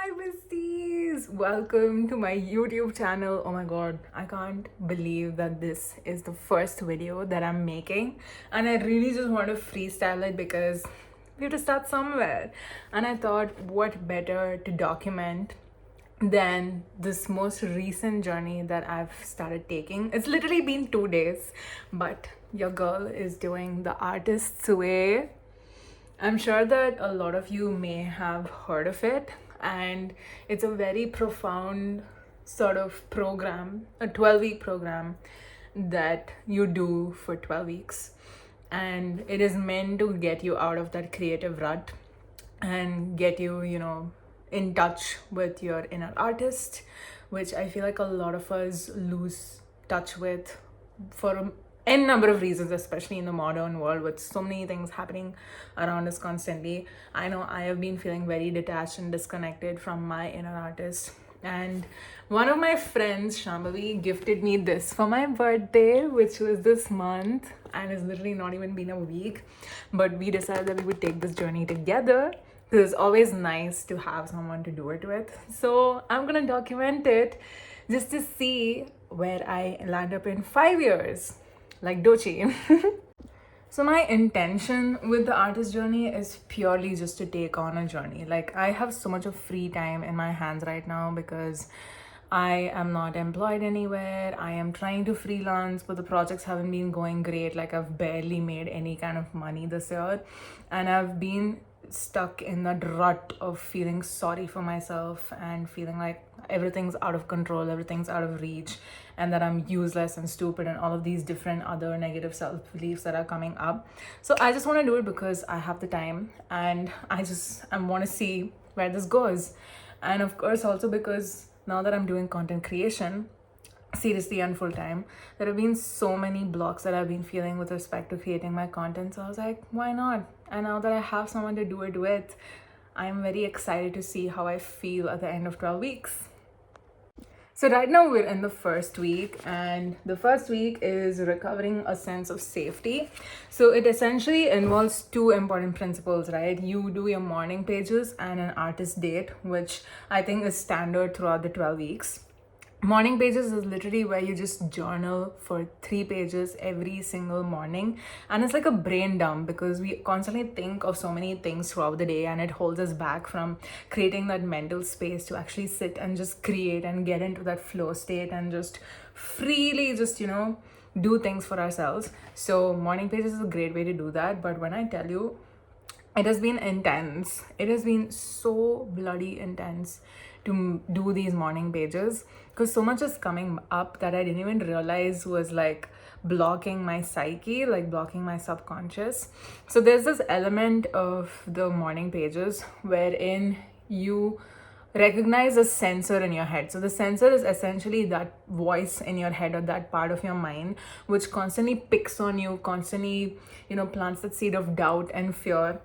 Hi besties! Welcome to my YouTube channel. Oh my god, I can't believe that this is the first video that I'm making, and I really just want to freestyle it because we have to start somewhere. And I thought, what better to document than this most recent journey that I've started taking. It's literally been 2 days, but your girl is doing the artist's way. I'm sure that a lot of you may have heard of it, and it's a very profound sort of program, a 12-week program that you do for 12 weeks. And it is meant to get you out of that creative rut and get you, in touch with your inner artist, which I feel like a lot of us lose touch with for n number of reasons, especially in the modern world with so many things happening around us constantly. I know I have been feeling very detached and disconnected from my inner artist. And one of my friends, Shambhavi, gifted me this for my birthday, which was this month, and it's literally not even been a week. But we decided that we would take this journey together because it's always nice to have someone to do it with. So I'm gonna document it just to see where I land up in 5 years, like Doechii. So my intention with the artist journey is purely just to take on a journey. Like, I have so much of free time in my hands right now because I am not employed anywhere. I am trying to freelance, but the projects haven't been going great. Like, I've barely made any kind of money this year, and I've been stuck in that rut of feeling sorry for myself and feeling like everything's out of control, everything's out of reach, and that I'm useless and stupid and all of these different other negative self-beliefs that are coming up. So I just want to do it because I have the time, and I want to see where this goes. And of course also because now that I'm doing content creation seriously and full time, there have been so many blocks that I've been feeling with respect to creating my content. So I was like, why not? And now that I have someone to do it with, I'm very excited to see how I feel at the end of 12 weeks. So right now we're in the first week, and the first week is recovering a sense of safety. So it essentially involves two important principles, right? You do your morning pages and an artist date, which I think is standard throughout the 12 weeks. Morning pages is literally where you just journal for 3 pages every single morning, and it's like a brain dump because we constantly think of so many things throughout the day, and it holds us back from creating that mental space to actually sit and just create and get into that flow state and just freely just do things for ourselves. So morning pages is a great way to do that. But when I tell you, it has been intense, it has been so bloody intense to do these morning pages because so much is coming up that I didn't even realize was like blocking my psyche, like blocking my subconscious. So there's this element of the morning pages wherein you recognize a sensor in your head. So the sensor is essentially that voice in your head or that part of your mind which constantly picks on you, constantly plants that seed of doubt and fear.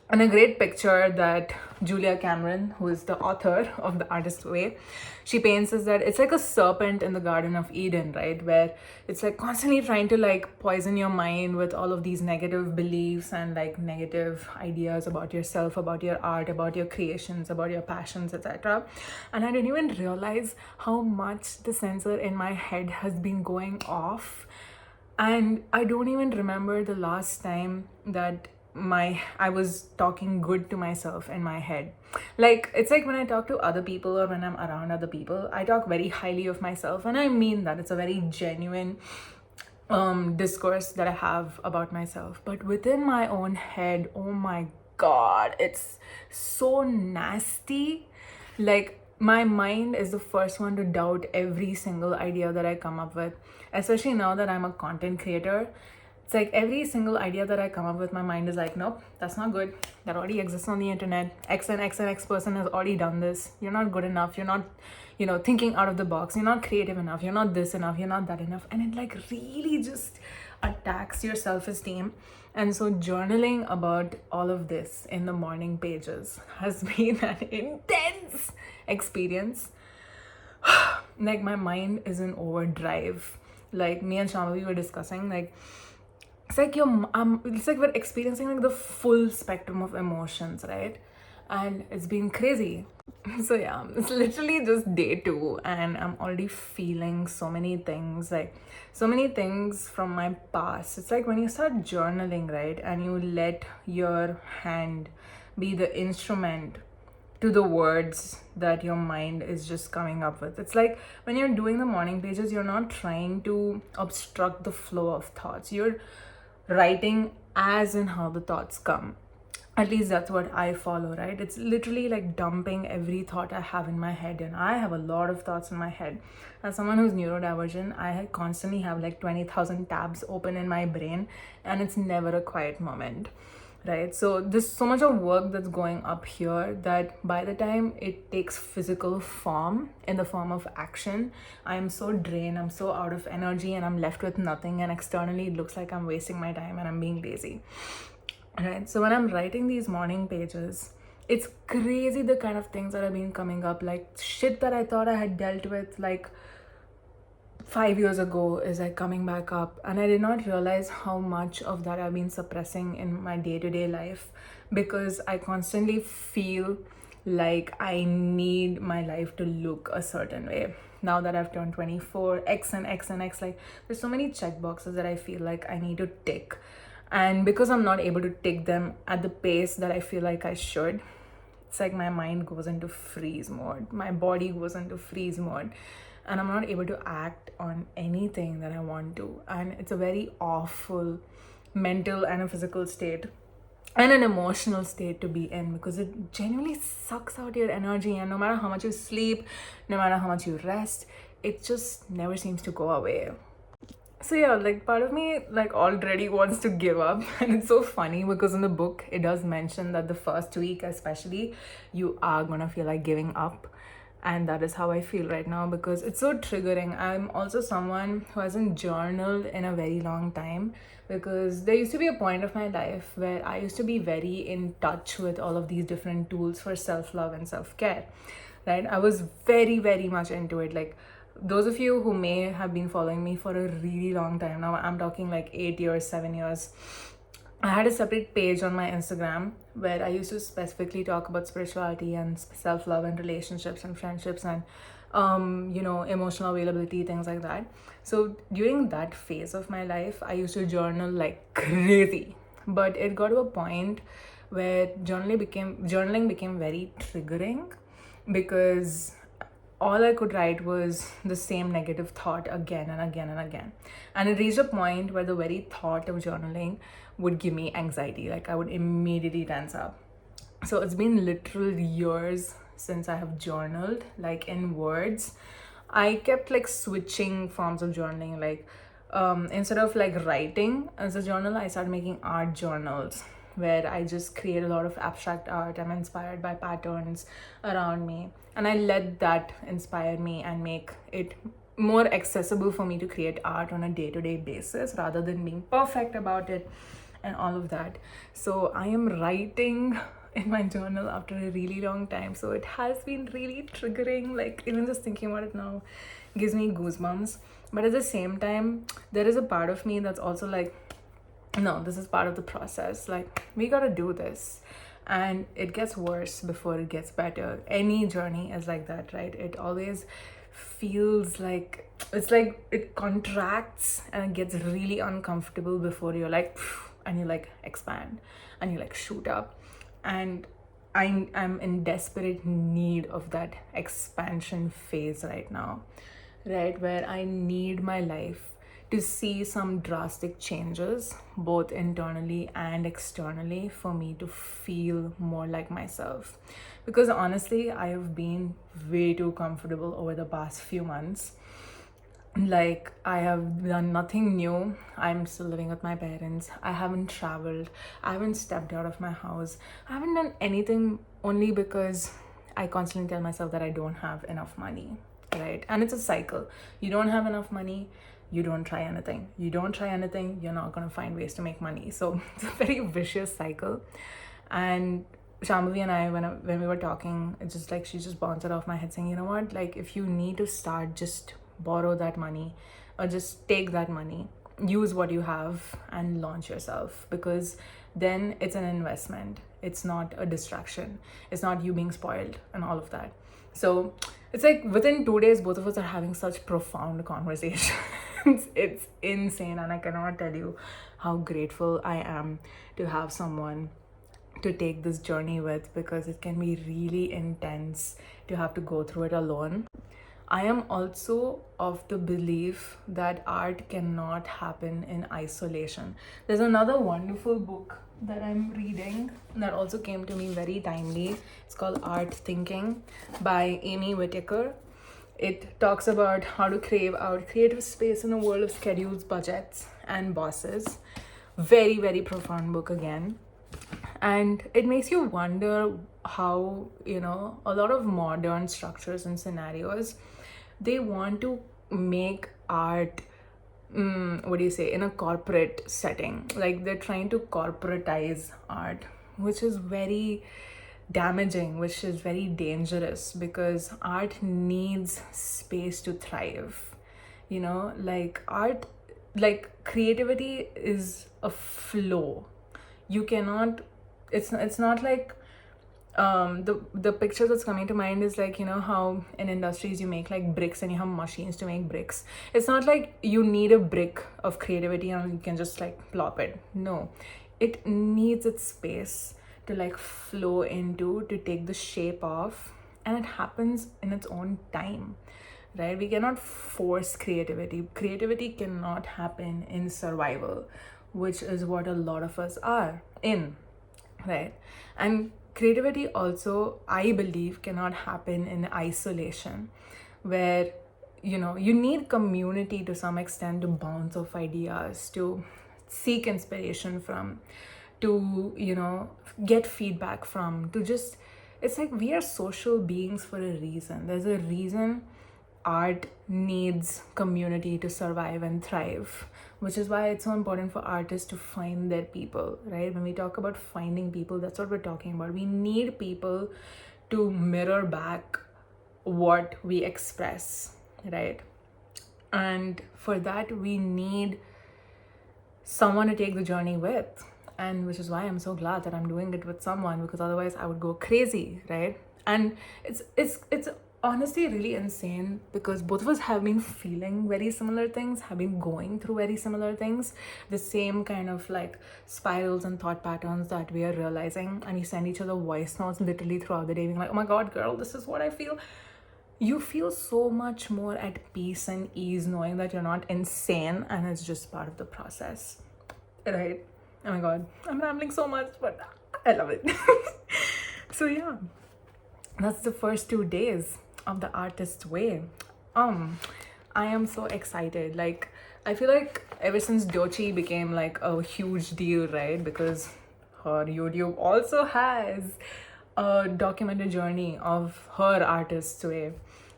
And a great picture that Julia Cameron, who is the author of The Artist's Way, she paints is that it's like a serpent in the Garden of Eden, right? Where it's like constantly trying to like poison your mind with all of these negative beliefs and like negative ideas about yourself, about your art, about your creations, about your passions, etc. And I didn't even realize how much the sensor in my head has been going off. And I don't even remember the last time that I was talking good to myself in my head. Like, it's like when I talk to other people or when I'm around other people, I talk very highly of myself, and I mean that. It's a very genuine discourse that I have about myself. But within my own head, oh my god, it's so nasty. Like, my mind is the first one to doubt every single idea that I come up with, especially now that I'm a content creator. It's like every single idea that I come up with, my mind is like, nope, that's not good. That already exists on the internet. X and X and X person has already done this. You're not good enough. You're not, thinking out of the box. You're not creative enough. You're not this enough. You're not that enough. And it like really just attacks your self-esteem. And so journaling about all of this in the morning pages has been an intense experience. Like, my mind is in overdrive. Like, me and Shambhavi were discussing, like, it's like we're experiencing like the full spectrum of emotions, right? And it's been crazy. So yeah, it's literally just day 2 and I'm already feeling so many things, like so many things from my past. It's like when you start journaling, right, and you let your hand be the instrument to the words that your mind is just coming up with. It's like when you're doing the morning pages, you're not trying to obstruct the flow of thoughts. You're writing as in how the thoughts come. At least that's what I follow, right? It's literally like dumping every thought I have in my head, and I have a lot of thoughts in my head. As someone who's neurodivergent, I constantly have like 20,000 tabs open in my brain, and it's never a quiet moment, right? So there's so much of work that's going up here that by the time it takes physical form in the form of action, I am so drained, I'm so out of energy, and I'm left with nothing, and externally it looks like I'm wasting my time and I'm being lazy. Right, so when I'm writing these morning pages, it's crazy the kind of things that have been coming up, like shit that I thought I had dealt with like 5 years ago is like coming back up, and I did not realize how much of that I've been suppressing in my day-to-day life because I constantly feel like I need my life to look a certain way. Now that I've turned 24, X and X and X, like there's so many check boxes that I feel like I need to tick. And because I'm not able to tick them at the pace that I feel like I should, it's like my mind goes into freeze mode, my body goes into freeze mode, and I'm not able to act on anything that I want to. And it's a very awful mental and a physical state and an emotional state to be in, because it genuinely sucks out your energy, and no matter how much you sleep, no matter how much you rest, it just never seems to go away. So yeah, like part of me like already wants to give up and it's so funny because in the book it does mention that the first week especially you are gonna feel like giving up, and that is how I feel right now because it's so triggering. I'm also someone who hasn't journaled in a very long time because there used to be a point of my life where I used to be very in touch with all of these different tools for self-love and self-care, right? I was very much into it. Like those of you who may have been following me for a really long time now, I'm talking like 8 years, 7 years, I had a separate page on my Instagram where I used to specifically talk about spirituality and self-love and relationships and friendships and emotional availability, things like that. So during that phase of my life, I used to journal like crazy, but it got to a point where journaling became very triggering because all I could write was the same negative thought again and again and again. And it reached a point where the very thought of journaling would give me anxiety. Like I would immediately tense up. So it's been literal years since I have journaled, like in words. I kept like switching forms of journaling. Like instead of like writing as a journal, I started making art journals where I just create a lot of abstract art. I'm inspired by patterns around me, and I let that inspire me and make it more accessible for me to create art on a day-to-day basis rather than being perfect about it and all of that. So I am writing in my journal after a really long time, so it has been really triggering. Like even just thinking about it now gives me goosebumps, but at the same time there is a part of me that's also like, no, this is part of the process. Like we gotta do this, and it gets worse before it gets better. Any journey is like that, right? It always feels like it's like it contracts and it gets really uncomfortable before you're like and you like expand and you like shoot up. And I'm in desperate need of that expansion phase right now, right, where I need my life to see some drastic changes both internally and externally for me to feel more like myself. Because honestly, I have been way too comfortable over the past few months. Like I have done nothing new. I'm still living with my parents. I haven't traveled. I haven't stepped out of my house. I haven't done anything only because I constantly tell myself that I don't have enough money, right? And it's a cycle. You don't have enough money, you don't try anything. You don't try anything, you're not going to find ways to make money. So it's a very vicious cycle. And Shambhavi and I, when we were talking, it's just like she just bounced it off my head saying, you know what, like if you need to start, just borrow that money or just take that money, use what you have and launch yourself. Because then it's an investment. It's not a distraction. It's not you being spoiled and all of that. So it's like within 2 days, both of us are having such profound conversations. It's insane, and I cannot tell you how grateful I am to have someone to take this journey with, because it can be really intense to have to go through it alone. I am also of the belief that art cannot happen in isolation. There's another wonderful book that I'm reading that also came to me very timely. It's called Art Thinking by Amy Whitaker. It talks about how to crave out creative space in a world of schedules, budgets, and bosses. Very, very profound book again. And it makes you wonder how, a lot of modern structures and scenarios, they want to make art, in a corporate setting. Like they're trying to corporatize art, which is very damaging, which is very dangerous, because art needs space to thrive. Like art, like creativity is a flow. You cannot, it's not like the picture that's coming to mind is like, how in industries you make like bricks and you have machines to make bricks. It's not like you need a brick of creativity and you can just like plop it. No, it needs its space to like flow into, to take the shape of, and it happens in its own time, right? We cannot force creativity cannot happen in survival, which is what a lot of us are in, right? And creativity also, I believe, cannot happen in isolation, where you need community to some extent to bounce off ideas, to seek inspiration from, to get feedback from, to just, it's like we are social beings for a reason. There's a reason art needs community to survive and thrive, which is why it's so important for artists to find their people, right? When we talk about finding people, that's what we're talking about. We need people to mirror back what we express, right? And for that, we need someone to take the journey with. And which is why I'm so glad that I'm doing it with someone, because otherwise I would go crazy, right? And it's honestly really insane, because both of us have been feeling very similar things, have been going through very similar things, the same kind of like spirals and thought patterns that we are realizing. And we send each other voice notes literally throughout the day being like, oh my god, girl, this is what I feel. You feel so much more at peace and ease knowing that you're not insane and it's just part of the process, right? Oh my god, I'm rambling so much, but I love it. So yeah, that's the first 2 days of the artist's way. I am so excited. Like, I feel like ever since Doechii became like a huge deal, right? Because her YouTube also has a documented journey of her artist's way.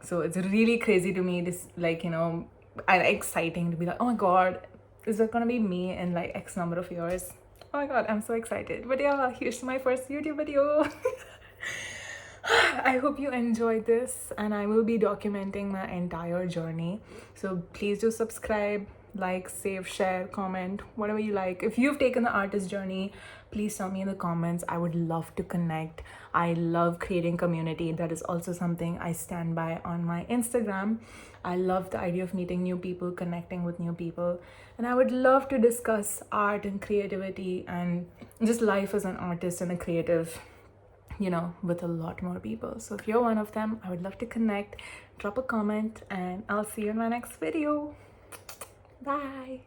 So it's really crazy to me, this like, and exciting to be like, oh my god, is that gonna be me in like X number of years? Oh my god, I'm so excited. But yeah, here's my first YouTube video. I hope you enjoyed this, and I will be documenting my entire journey. So please do subscribe, like, save, share, comment, whatever you like. If you've taken the artist journey, please tell me in the comments. I would love to connect. I love creating community. That is also something I stand by on my Instagram. I love the idea of meeting new people, connecting with new people, and I would love to discuss art and creativity and just life as an artist and a creative, with a lot more people. So if you're one of them, I would love to connect. Drop a comment and I'll see you in my next video. Bye.